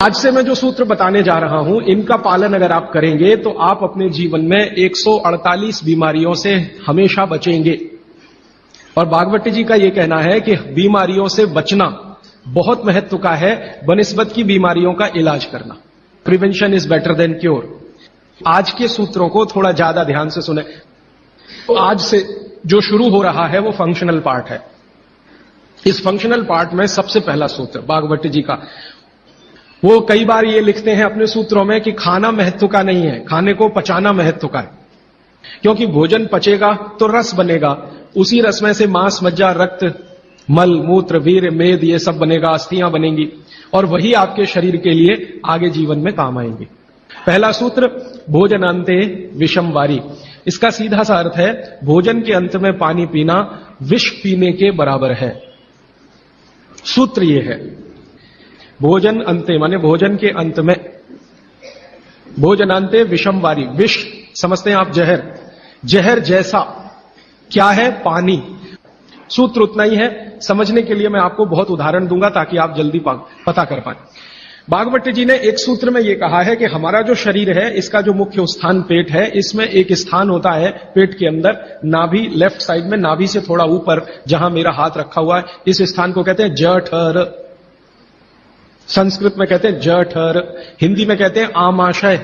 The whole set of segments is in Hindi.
आज से मैं जो सूत्र बताने जा रहा हूं, इनका पालन अगर आप करेंगे तो आप अपने जीवन में 148 बीमारियों से हमेशा बचेंगे। और भागवती जी का यह कहना है कि बीमारियों से बचना बहुत महत्व का है बनिस्बत की बीमारियों का इलाज करना। Prevention is better than cure. आज के सूत्रों को थोड़ा ज्यादा ध्यान से सुने। तो आज से जो शुरू हो रहा है वो फंक्शनल पार्ट है। इस फंक्शनल पार्ट में सबसे पहला सूत्र भागवती जी का, वो कई बार ये लिखते हैं अपने सूत्रों में कि खाना महत्व का नहीं है, खाने को पचाना महत्व का है। क्योंकि भोजन पचेगा तो रस बनेगा, उसी रस में से मांस, मज्जा, रक्त, मल, मूत्र, वीर्य, मेद ये सब बनेगा, अस्थियां बनेंगी और वही आपके शरीर के लिए आगे जीवन में काम आएंगे। पहला सूत्र, भोजनांते विषम वारी। इसका सीधा सा अर्थ है भोजन के अंत में पानी पीना विष पीने के बराबर है। सूत्र ये है, भोजन अंते माने भोजन के अंत में, भोजनांते विषम वारी। विष समझते हैं आप जहर, जहर जैसा क्या है? पानी। सूत्र उतना ही है। समझने के लिए मैं आपको बहुत उदाहरण दूंगा ताकि आप जल्दी पता कर पाए। भागवती जी ने एक सूत्र में यह कहा है कि हमारा जो शरीर है इसका जो मुख्य स्थान पेट है, इसमें एक स्थान होता है पेट के अंदर, नाभि, लेफ्ट साइड में, नाभि से थोड़ा ऊपर जहां मेरा हाथ रखा हुआ है, इस स्थान को कहते हैं जठर। संस्कृत में कहते हैं जठर, हिंदी में कहते हैं आमाशय,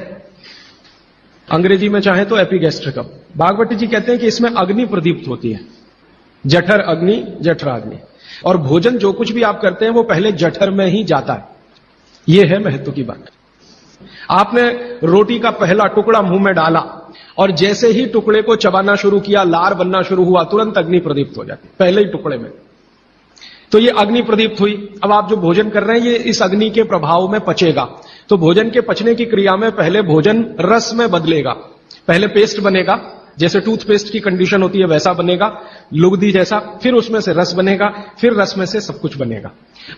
अंग्रेजी में चाहे तो एपिगैस्ट्रिकम। भागवती जी कहते हैं कि इसमें अग्नि प्रदीप्त होती है। जठर अग्नि, जठराग्नि। और भोजन जो कुछ भी आप करते हैं वो पहले जठर में ही जाता है। यह है महत्व की बात। आपने रोटी का पहला टुकड़ा मुंह में डाला और जैसे ही टुकड़े को चबाना शुरू किया, लार बनना शुरू हुआ, तुरंत अग्नि प्रदीप्त हो जाती पहले ही टुकड़े में। तो ये अग्नि प्रदीप्त हुई। अब आप जो भोजन कर रहे हैं ये इस अग्नि के प्रभाव में पचेगा। तो भोजन के पचने की क्रिया में पहले भोजन रस में बदलेगा। पहले पेस्ट बनेगा, जैसे टूथपेस्ट की कंडीशन होती है वैसा बनेगा, लुगदी जैसा, फिर उसमें से रस बनेगा, फिर रस में से सब कुछ बनेगा।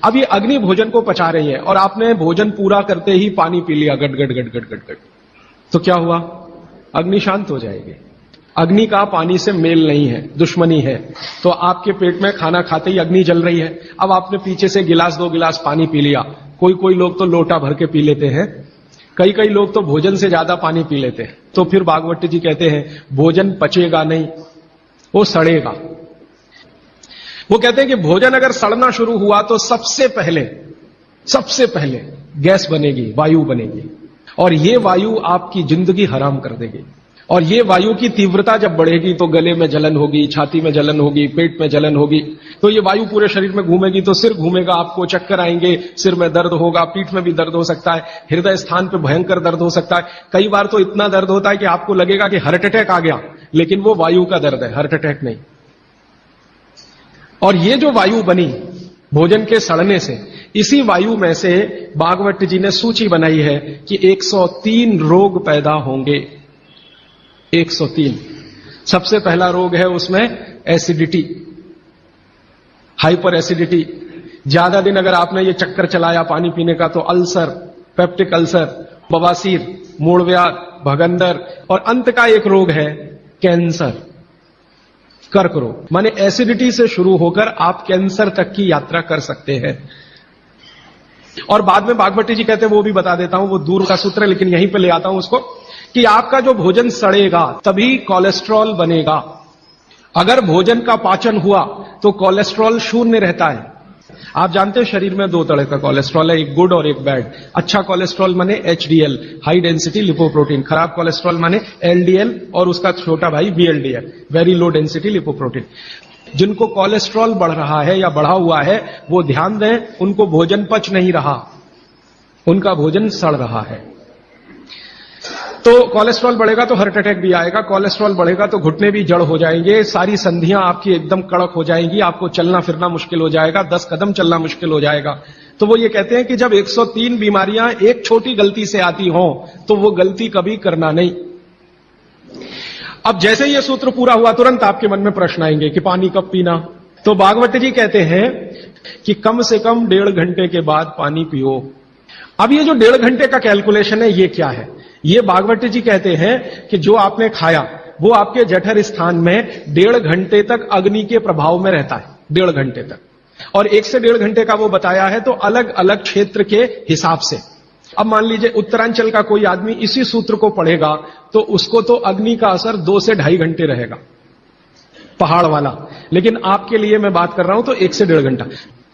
अब ये अग्नि भोजन को पचा रही है और आपने भोजन पूरा करते ही पानी पी लिया, गट गट गट गट गट गट, तो क्या हुआ? अग्नि शांत हो जाएगी। अग्नि का पानी से मेल नहीं है, दुश्मनी है। तो आपके पेट में खाना खाते ही अग्नि जल रही है। अब आपने पीछे से गिलास, 2 गिलास पानी पी लिया। कोई लोग तो लोटा भर के पी लेते हैं, कई लोग तो भोजन से ज्यादा पानी पी लेते हैं। तो फिर भागवती जी कहते हैं भोजन पचेगा नहीं, वो सड़ेगा। वो कहते हैं कि भोजन अगर सड़ना शुरू हुआ तो सबसे पहले गैस बनेगी, वायु बनेगी, और ये वायु आपकी जिंदगी हराम कर देगी। और ये वायु की तीव्रता जब बढ़ेगी तो गले में जलन होगी, छाती में जलन होगी, पेट में जलन होगी। तो ये वायु पूरे शरीर में घूमेगी तो सिर घूमेगा, आपको चक्कर आएंगे, सिर में दर्द होगा, पीठ में भी दर्द हो सकता है, हृदय स्थान पे भयंकर दर्द हो सकता है। कई बार तो इतना दर्द होता है कि आपको लगेगा कि हार्ट अटैक आ गया, लेकिन वो वायु का दर्द है, हार्ट अटैक नहीं। और ये जो वायु बनी भोजन के सड़ने से, इसी वायु में से भागवत जी ने सूची बनाई है कि 103 रोग पैदा होंगे। 103। सबसे पहला रोग है उसमें एसिडिटी, हाइपर एसिडिटी। ज्यादा दिन अगर आपने ये चक्कर चलाया पानी पीने का तो अल्सर, पेप्टिक अल्सर, बवासीर, मूलव्याध, भगंदर, और अंत का एक रोग है कैंसर, कर्क रोग। माने एसिडिटी से शुरू होकर आप कैंसर तक की यात्रा कर सकते हैं। और बाद में भागवती जी कहते हैं, वो भी बता देता हूं, वो दूर का सूत्र है लेकिन यहीं पे ले आता हूं उसको, कि आपका जो भोजन सड़ेगा तभी कोलेस्ट्रॉल बनेगा। अगर भोजन का पाचन हुआ तो कोलेस्ट्रॉल शून्य रहता है। आप जानते हैं शरीर में 2 तरह का कोलेस्ट्रॉल है, एक गुड और एक बैड। अच्छा कोलेस्ट्रॉल माने HDL, हाई डेंसिटी लिपोप्रोटीन। खराब कोलेस्ट्रॉल माने LDL और उसका छोटा भाई VLDL, very low density lipoprotein. जिनको कोलेस्ट्रॉल बढ़ रहा है या बढ़ा हुआ है वो ध्यान दें, उनको भोजन पच नहीं रहा, उनका भोजन सड़ रहा है। तो कोलेस्ट्रॉल बढ़ेगा तो हार्ट अटैक भी आएगा, कोलेस्ट्रॉल बढ़ेगा तो घुटने भी जड़ हो जाएंगे, सारी संधियां आपकी एकदम कड़क हो जाएंगी, आपको चलना फिरना मुश्किल हो जाएगा, 10 कदम चलना मुश्किल हो जाएगा। तो वो ये कहते हैं कि जब 103 बीमारियां एक छोटी गलती से आती हों तो वो गलती कभी करना नहीं। अब जैसे ये सूत्र पूरा हुआ तुरंत आपके मन में प्रश्न आएंगे कि पानी कब पीना। तो भागवती जी कहते हैं कि कम से कम 1.5 घंटे के बाद पानी पियो। अब ये जो 1.5 घंटे का कैलकुलेशन है ये क्या है? ये भागवती जी कहते हैं कि जो आपने खाया वो आपके जठर स्थान में 1.5 घंटे तक अग्नि के प्रभाव में रहता है, 1.5 घंटे तक। और 1 से 1.5 घंटे का वो बताया है तो अलग अलग क्षेत्र के हिसाब से। अब मान लीजिए उत्तरांचल का कोई आदमी इसी सूत्र को पढ़ेगा तो उसको तो अग्नि का असर 2 से 2.5 घंटे रहेगा, पहाड़ वाला। लेकिन आपके लिए मैं बात कर रहा हूं तो 1 से 1.5 घंटा।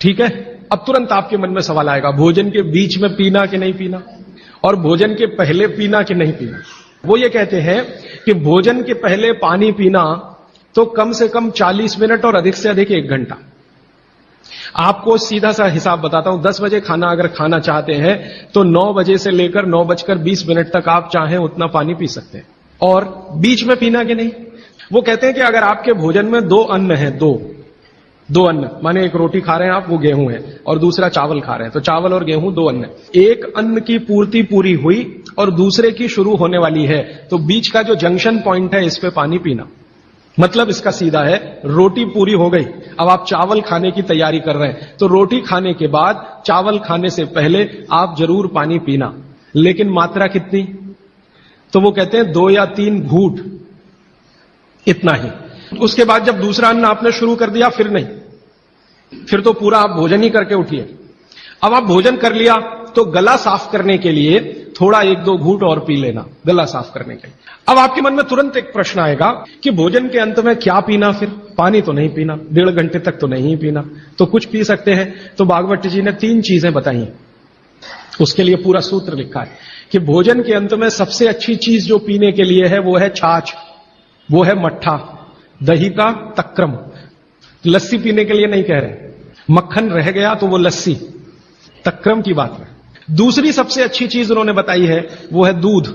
ठीक है, अब तुरंत आपके मन में सवाल आएगा, भोजन के बीच में पीना कि नहीं पीना, और भोजन के पहले पीना कि नहीं पीना। वो ये कहते हैं कि भोजन के पहले पानी पीना तो कम से कम 40 मिनट और अधिक से अधिक 1 घंटा। आपको सीधा सा हिसाब बताता हूं, 10 बजे खाना अगर खाना चाहते हैं तो 9 बजे से लेकर 9:20 तक आप चाहें उतना पानी पी सकते हैं। और बीच में पीना कि नहीं, वो कहते हैं कि अगर आपके भोजन में 2 अन्न है, दो अन्न माने एक रोटी खा रहे हैं आप, वो गेहूं है, और दूसरा चावल खा रहे हैं, तो चावल और गेहूं 2 अन्न। एक अन्न की पूर्ति पूरी हुई और दूसरे की शुरू होने वाली है, तो बीच का जो जंक्शन पॉइंट है इस पे पानी पीना। मतलब इसका सीधा है, रोटी पूरी हो गई, अब आप चावल खाने की तैयारी कर रहे हैं, तो रोटी खाने के बाद चावल खाने से पहले आप जरूर पानी पीना। लेकिन मात्रा कितनी, तो वो कहते हैं 2 या 3 घूंट, इतना ही। उसके बाद जब दूसरा अन्न आपने शुरू कर दिया फिर नहीं, फिर तो पूरा आप भोजन ही करके उठिए। अब आप भोजन कर लिया तो गला साफ करने के लिए थोड़ा 1-2 घूंट और पी लेना, गला साफ करने के लिए। अब आपके मन में तुरंत एक प्रश्न आएगा कि भोजन के अंत में क्या पीना, फिर पानी तो नहीं पीना, 1.5 घंटे तक तो नहीं पीना, तो कुछ पी सकते हैं। तो भागवत जी ने 3 चीजें बताई, उसके लिए पूरा सूत्र लिखा है कि भोजन के अंत में सबसे अच्छी चीज जो पीने के लिए है वो है छाछ, वो है मट्ठा, दही का तक्रम। लस्सी पीने के लिए नहीं कह रहे, मक्खन रह गया तो वो लस्सी, तक्रम की बात है। दूसरी सबसे अच्छी चीज उन्होंने बताई है वो है दूध,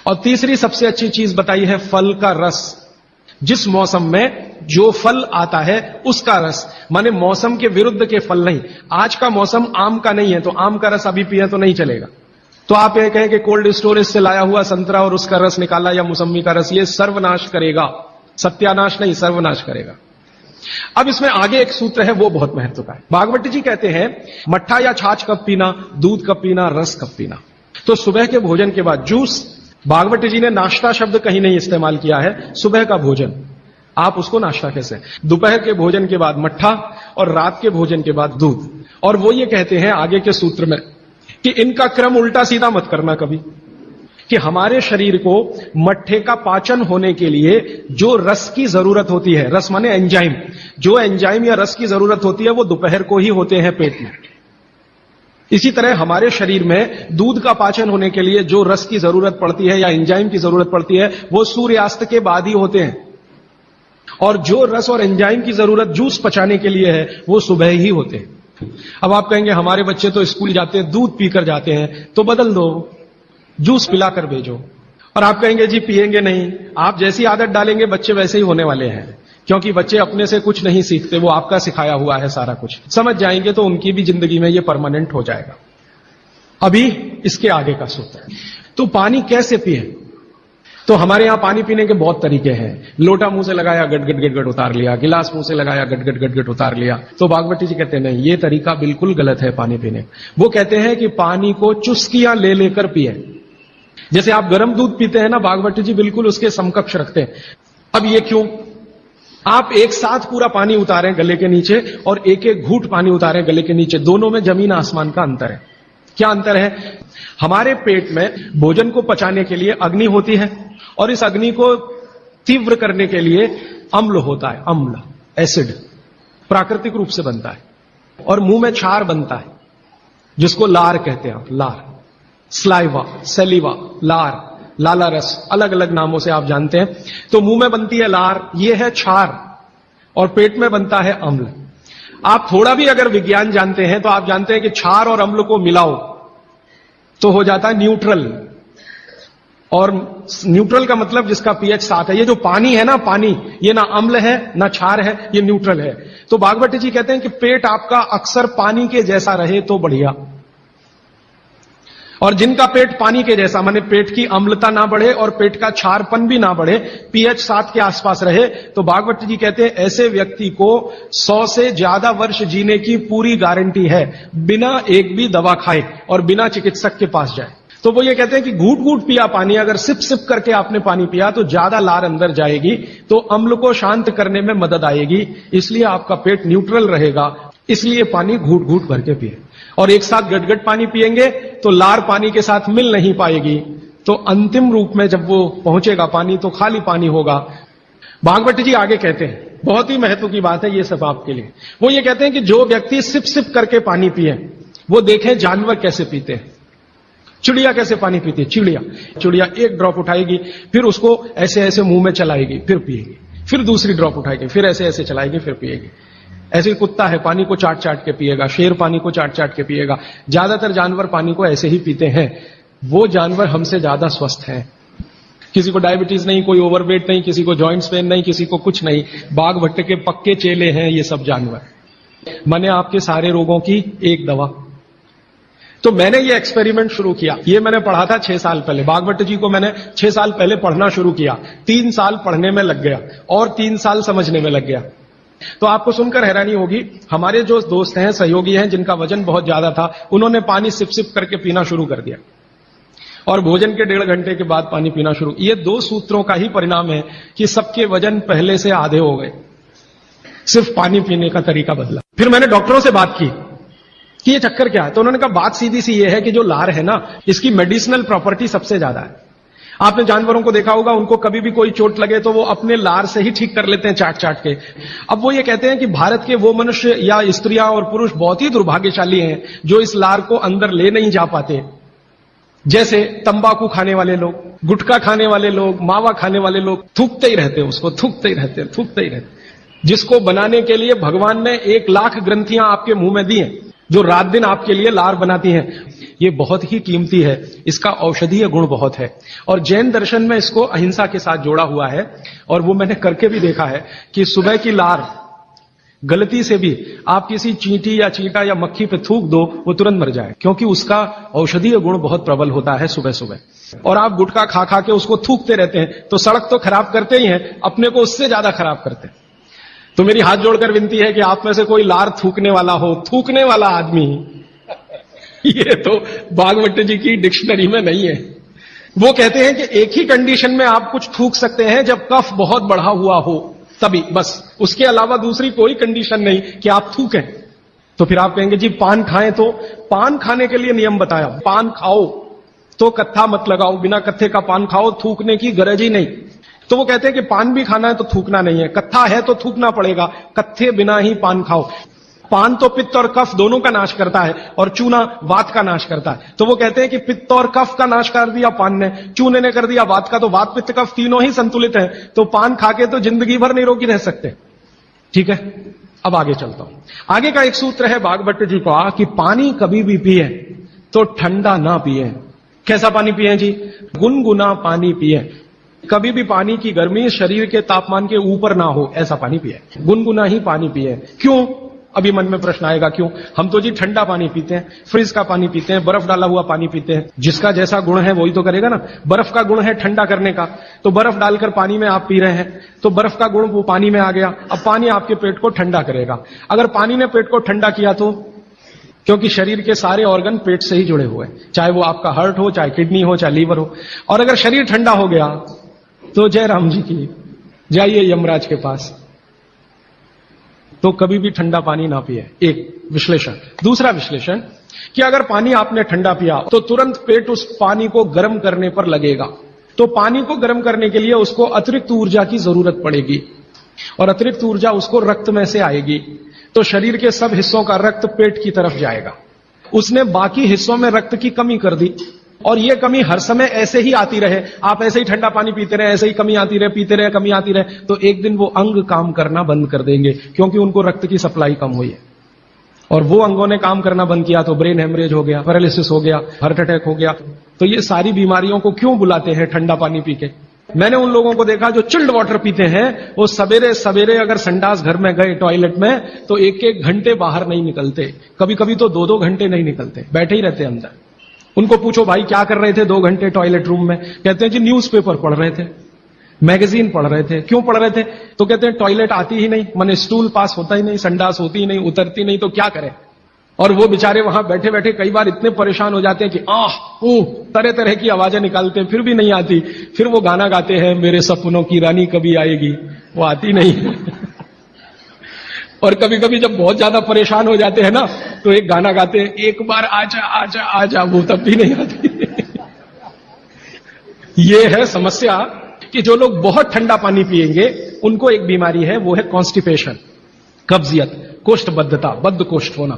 और तीसरी सबसे अच्छी चीज बताई है फल का रस। जिस मौसम में जो फल आता है उसका रस, माने मौसम के विरुद्ध के फल नहीं। आज का मौसम आम का नहीं है तो आम का रस अभी पिए तो नहीं चलेगा। तो आप ये कहें कि कोल्ड स्टोरेज से लाया हुआ संतरा और उसका रस निकाला या मौसम्मी का रस, ये सर्वनाश करेगा, सत्यानाश नहीं, सर्वनाश करेगा। अब इसमें आगे एक सूत्र है वो बहुत महत्व का है। भागवत जी कहते हैं मट्ठा या छाछ कब पीना, दूध कब पीना, रस कब पीना। तो सुबह के भोजन के बाद जूस, भागवत जी ने नाश्ता शब्द कहीं नहीं इस्तेमाल किया है, सुबह का भोजन आप उसको नाश्ता कैसे, दोपहर के भोजन के बाद मट्ठा और रात के भोजन के बाद दूध। और वो ये कहते हैं आगे के सूत्र में कि इनका क्रम उल्टा सीधा मत करना कभी, कि हमारे शरीर को मट्ठे का पाचन होने के लिए जो रस की जरूरत होती है, रस माने एंजाइम, जो एंजाइम या रस की जरूरत होती है वो दोपहर को ही होते हैं पेट में। इसी तरह हमारे शरीर में दूध का पाचन होने के लिए जो रस की जरूरत पड़ती है या एंजाइम की जरूरत पड़ती है वो सूर्यास्त के बाद ही होते हैं, और जो रस और एंजाइम की जरूरत जूस पचाने के लिए है वो सुबह ही होते हैं। अब आप कहेंगे हमारे बच्चे तो स्कूल जाते हैं दूध पीकर जाते हैं, तो बदल दो, जूस पिलाकर भेजो। और आप कहेंगे जी पिएंगे नहीं, आप जैसी आदत डालेंगे बच्चे वैसे ही होने वाले हैं, क्योंकि बच्चे अपने से कुछ नहीं सीखते, वो आपका सिखाया हुआ है सारा कुछ। समझ जाएंगे तो उनकी भी जिंदगी में ये परमानेंट हो जाएगा। अभी इसके आगे का सूत्र है। तो पानी कैसे पिए, तो हमारे यहां पानी पीने के बहुत तरीके हैं। लोटा मुंह से लगाया गट गट गट गट उतार लिया, गिलास मुंह से लगाया गट गट गट गट उतार लिया। तो भागवती जी कहते हैं नहीं, ये तरीका बिल्कुल गलत है पानी पीने। वो कहते हैं कि पानी को चुस्कियां ले लेकर पिए। जैसे आप गर्म दूध पीते हैं ना, भागवती जी बिल्कुल उसके समकक्ष रखते हैं। अब ये क्यों, आप एक साथ पूरा पानी उतारें गले के नीचे और एक एक घूंट पानी उतारें गले के नीचे, दोनों में जमीन आसमान का अंतर है। क्या अंतर है, हमारे पेट में भोजन को पचाने के लिए अग्नि होती है और इस अग्नि को तीव्र करने के लिए अम्ल होता है, अम्ल, एसिड प्राकृतिक रूप से बनता है, और मुंह में क्षार बनता है जिसको लार कहते हैं, लार, स्लाइवा, सेलिवा, लार, लाला रस, अलग अलग नामों से आप जानते हैं। तो मुंह में बनती है लार, ये है क्षार, और पेट में बनता है अम्ल। आप थोड़ा भी अगर विज्ञान जानते हैं तो आप जानते हैं कि क्षार और अम्ल को मिलाओ तो हो जाता है न्यूट्रल, और न्यूट्रल का मतलब जिसका पीएच 7 है। ये जो पानी है ना, पानी ये ना अम्ल है ना क्षार है, ये न्यूट्रल है। तो भागवत जी कहते हैं कि पेट आपका अक्सर पानी के जैसा रहे तो बढ़िया, और जिनका पेट पानी के जैसा माने पेट की अम्लता ना बढ़े और पेट का क्षारपन भी ना बढ़े, पीएच 7 के आसपास रहे, तो भागवत जी कहते हैं ऐसे व्यक्ति को 100 से ज्यादा वर्ष जीने की पूरी गारंटी है, बिना एक भी दवा खाए और बिना चिकित्सक के पास जाए। तो वो ये कहते हैं कि घूट घूट पिया पानी, अगर सिप सिप करके आपने पानी पिया तो ज्यादा लार अंदर जाएगी, तो अम्ल को शांत करने में मदद आएगी, इसलिए आपका पेट न्यूट्रल रहेगा। इसलिए पानी घूट घूट भर के पिए, और एक साथ गटगट पानी पिएंगे तो लार पानी के साथ मिल नहीं पाएगी, तो अंतिम रूप में जब वो पहुंचेगा पानी तो खाली पानी होगा। भागवत जी आगे कहते हैं, बहुत ही महत्व की बात है ये सब आपके लिए। वो ये कहते हैं कि जो व्यक्ति सिप सिप करके पानी पिए, वो देखें जानवर कैसे पीते हैं। चिड़िया कैसे पानी पीती है? चिड़िया एक ड्रॉप उठाएगी, फिर उसको ऐसे ऐसे मुंह में चलाएगी, फिर पिएगी, फिर दूसरी ड्रॉप उठाएगी, फिर ऐसे ऐसे चलाएगी, फिर पिएगी। ऐसे ही कुत्ता है, पानी को चाट चाट के पिएगा, शेर पानी को चाट चाट के पिएगा। ज्यादातर जानवर पानी को ऐसे ही पीते हैं। वो जानवर हमसे ज्यादा स्वस्थ हैं। किसी को डायबिटीज नहीं, कोई ओवरवेट नहीं, किसी को जॉइंट्स पेन नहीं, किसी को कुछ नहीं। बाघ भट्ट के पक्के चेले हैं ये सब जानवर। मैंने आपके सारे रोगों की एक दवा। तो मैंने ये एक्सपेरिमेंट शुरू किया। ये मैंने पढ़ा था 6 साल पहले। भागवत जी को मैंने 6 साल पहले पढ़ना शुरू किया। 3 साल पढ़ने में लग गया और 3 साल समझने में लग गया। तो आपको सुनकर हैरानी होगी, हमारे जो दोस्त हैं, सहयोगी हैं, जिनका वजन बहुत ज्यादा था, उन्होंने पानी सिप सिप करके पीना शुरू कर दिया और भोजन के 1.5 घंटे के बाद पानी पीना शुरू। ये 2 सूत्रों का ही परिणाम है कि सबके वजन पहले से आधे हो गए। सिर्फ पानी पीने का तरीका बदला। फिर मैंने डॉक्टरों से बात की कि ये चक्कर क्या है। तो उन्होंने कहा बात सीधी सी ये है कि जो लार है ना, इसकी मेडिसिनल प्रॉपर्टी सबसे ज्यादा है। आपने जानवरों को देखा होगा, उनको कभी भी कोई चोट लगे तो वो अपने लार से ही ठीक कर लेते हैं, चाट चाट के। अब वो ये कहते हैं कि भारत के वो मनुष्य या स्त्रियां और पुरुष बहुत ही दुर्भाग्यशाली हैं जो इस लार को अंदर ले नहीं जा पाते। जैसे तंबाकू खाने वाले लोग, गुटखा खाने वाले लोग, मावा खाने वाले लोग थूकते ही रहते हैं, उसको थूकते ही रहते। जिसको बनाने के लिए भगवान ने 1 लाख ग्रंथियां आपके मुंह में दी हैं, जो रात दिन आपके लिए लार बनाती हैं। ये बहुत ही कीमती है, इसका औषधीय गुण बहुत है। और जैन दर्शन में इसको अहिंसा के साथ जोड़ा हुआ है। और वो मैंने करके भी देखा है कि सुबह की लार गलती से भी आप किसी चींटी या चींटा या मक्खी पे थूक दो, वो तुरंत मर जाए, क्योंकि उसका औषधीय गुण बहुत प्रबल होता है सुबह सुबह। और आप गुटखा खा खा के उसको थूकते रहते हैं तो सड़क तो खराब करते ही हैं, अपने को उससे ज्यादा खराब करते हैं। तो मेरी हाथ जोड़कर विनती है कि आप में से कोई लार थूकने वाला हो, थूकने वाला आदमी, ये तो भागवत जी की डिक्शनरी में नहीं है। वो कहते हैं कि एक ही कंडीशन में आप कुछ थूक सकते हैं, जब कफ बहुत बढ़ा हुआ हो, तभी, बस। उसके अलावा दूसरी कोई कंडीशन नहीं कि आप थूकें। तो फिर आप कहेंगे जी पान खाएं, तो पान खाने के लिए नियम बताया, पान खाओ तो कत्था मत लगाओ, बिना कत्थे का पान खाओ, थूकने की गरज ही नहीं। तो वो कहते हैं कि पान भी खाना है तो थूकना नहीं है, कत्था है तो थूकना पड़ेगा, कत्थे बिना ही पान खाओ। पान तो पित्त और कफ दोनों का नाश करता है और चूना वात का नाश करता है। तो वो कहते हैं कि पित्त और कफ का नाश कर दिया पान ने, चूने ने कर दिया वात का, तो वात पित्त कफ तीनों ही संतुलित है। तो पान खाके तो जिंदगी भर निरोगी रह सकते। ठीक है, अब आगे चलता हूं। आगे का एक सूत्र है भागवत जी का कि पानी कभी भी पिए तो ठंडा ना पिए। कैसा पानी पिए जी? गुनगुना पानी पिए। कभी भी पानी की गर्मी शरीर के तापमान के ऊपर ना हो, ऐसा पानी पिए, गुनगुना ही पानी पिए। क्यों? अभी मन में प्रश्न आएगा क्यों? हम तो जी ठंडा पानी पीते हैं, फ्रिज का पानी पीते हैं, बर्फ डाला हुआ पानी पीते हैं। जिसका जैसा गुण है वही तो करेगा ना। बर्फ का गुण है ठंडा करने का, तो बर्फ डालकर पानी में आप पी रहे हैं, तो बर्फ का गुण वो पानी में आ गया। अब पानी आपके पेट को ठंडा करेगा। अगर पानी ने पेट को ठंडा किया तो, क्योंकि शरीर के सारे ऑर्गन पेट से ही जुड़े हुए हैं, चाहे वो आपका हार्ट हो, चाहे किडनी हो, चाहे लीवर हो। और अगर शरीर ठंडा हो गया तो जय राम जी की, जाइए यमराज के पास। तो कभी भी ठंडा पानी ना पिए, एक विश्लेषण। दूसरा विश्लेषण कि अगर पानी आपने ठंडा पिया तो तुरंत पेट उस पानी को गर्म करने पर लगेगा। तो पानी को गर्म करने के लिए उसको अतिरिक्त ऊर्जा की जरूरत पड़ेगी और अतिरिक्त ऊर्जा उसको रक्त में से आएगी। तो शरीर के सब हिस्सों का रक्त पेट की तरफ जाएगा। उसने बाकी हिस्सों में रक्त की कमी कर दी और ये कमी हर समय ऐसे ही आती रहे, आप ऐसे ही ठंडा पानी पीते रहे, ऐसे ही कमी आती रहे, पीते रहे, कमी आती रहे, तो एक दिन वो अंग काम करना बंद कर देंगे, क्योंकि उनको रक्त की सप्लाई कम हुई है। और वो अंगों ने काम करना बंद किया तो ब्रेन हेमरेज हो गया, पैरालिसिस हो गया, हार्ट अटैक हो गया। तो ये सारी बीमारियों को क्यों बुलाते हैं ठंडा पानी पी के? मैंने उन लोगों को देखा जो चिल्ड वाटर पीते हैं, वो सवेरे सवेरे अगर संडास घर में गए टॉयलेट में तो 1-1 घंटे बाहर नहीं निकलते, कभी कभी तो 2-2 घंटे नहीं निकलते, बैठे ही रहते अंदर। उनको पूछो भाई क्या कर रहे थे 2 घंटे टॉयलेट रूम में? कहते हैं जी न्यूज़पेपर पढ़ रहे थे, मैगजीन पढ़ रहे थे। क्यों पढ़ रहे थे? तो कहते हैं टॉयलेट आती ही नहीं, माने स्टूल पास होता ही नहीं, संडास होती ही नहीं, उतरती नहीं, तो क्या करें। और वो बेचारे वहां बैठे बैठे कई बार इतने परेशान हो जाते हैं कि तरह तरह की आवाजें निकालते हैं, फिर भी नहीं आती। फिर वो गाना गाते हैं, मेरे सपनों की रानी कभी आएगी, वो आती नहीं। और कभी कभी जब बहुत ज्यादा परेशान हो जाते हैं ना, तो एक गाना गाते हैं, एक बार आजा आजा आजा, वो तब भी नहीं आती। ये है समस्या कि जो लोग बहुत ठंडा पानी पिएंगे उनको एक बीमारी है, वो है कॉन्स्टिपेशन, कब्जियत, कोष्ठबद्धता, बद्ध कोष्ठ होना।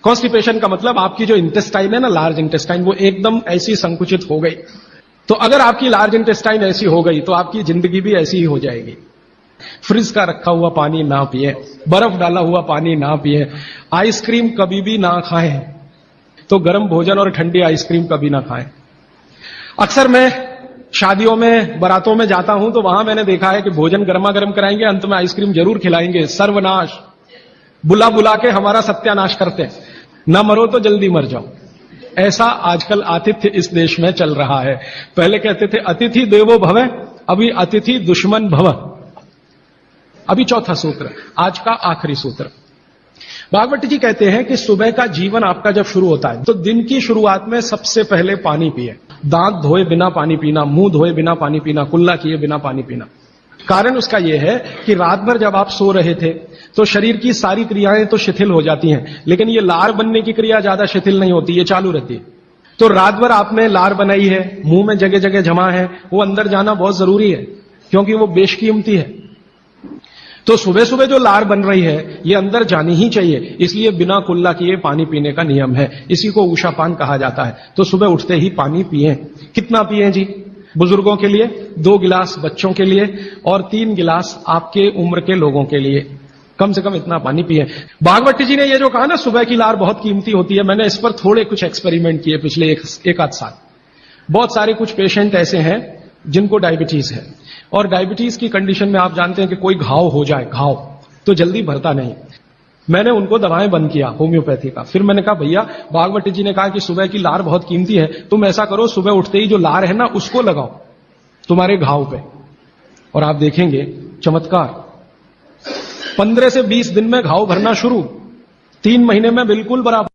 कॉन्स्टिपेशन का मतलब आपकी जो इंटेस्टाइन है ना, लार्ज इंटेस्टाइन, वो एकदम ऐसी संकुचित हो गई। तो अगर आपकी लार्ज इंटेस्टाइन ऐसी हो गई तो आपकी जिंदगी भी ऐसी ही हो जाएगी। फ्रिज का रखा हुआ पानी ना पिए, बर्फ डाला हुआ पानी ना पिए, आइसक्रीम कभी भी ना खाएं, तो गर्म भोजन और ठंडी आइसक्रीम कभी ना खाएं। अक्सर मैं शादियों में, बारातों में जाता हूं तो वहां मैंने देखा है कि भोजन गर्मा गर्म कराएंगे, अंत में आइसक्रीम जरूर खिलाएंगे। सर्वनाश, बुला बुला के हमारा सत्यानाश करते हैं। न मरो तो जल्दी मर जाओ। ऐसा आजकल आतिथ्य इस देश में चल रहा है। पहले कहते थे अतिथि देवो भव, अभी अतिथि दुश्मन भव। अभी चौथा सूत्र, आज का आखिरी सूत्र। भागवत जी कहते हैं कि सुबह का जीवन आपका जब शुरू होता है तो दिन की शुरुआत में सबसे पहले पानी पिए। दांत धोए बिना पानी पीना, मुंह धोए बिना पानी पीना, कुल्ला किए बिना पानी पीना। कारण उसका यह है कि रात भर जब आप सो रहे थे तो शरीर की सारी क्रियाएं तो शिथिल हो जाती हैं, लेकिन ये लार बनने की क्रिया ज्यादा शिथिल नहीं होती, ये चालू रहती है। तो रात भर आपने लार बनाई है, मुंह में जगह जगह जमा है, वो अंदर जाना बहुत जरूरी है क्योंकि वो बेशकीमती है। तो सुबह सुबह जो लार बन रही है ये अंदर जानी ही चाहिए, इसलिए बिना कुल्ला किए पानी पीने का नियम है। इसी को उषापान कहा जाता है। तो सुबह उठते ही पानी पिए। कितना पिए जी? बुजुर्गों के लिए 2 गिलास, बच्चों के लिए, और 3 गिलास आपके उम्र के लोगों के लिए। कम से कम इतना पानी पिए। भागवत जी ने ये जो कहा ना सुबह की लार बहुत कीमती होती है, मैंने इस पर थोड़े कुछ एक्सपेरिमेंट किए पिछले एक आध साल। बहुत सारे कुछ पेशेंट ऐसे हैं जिनको डायबिटीज है, और डायबिटीज की कंडीशन में आप जानते हैं कि कोई घाव हो जाए, घाव तो जल्दी भरता नहीं। मैंने उनको दवाएं बंद किया होम्योपैथी का। फिर मैंने कहा भैया, भागवत जी ने कहा कि सुबह की लार बहुत कीमती है, तुम ऐसा करो सुबह उठते ही जो लार है ना उसको लगाओ तुम्हारे घाव पे, और आप देखेंगे चमत्कार। 15 से 20 दिन में घाव भरना शुरू, 3 महीने में बिल्कुल बराबर।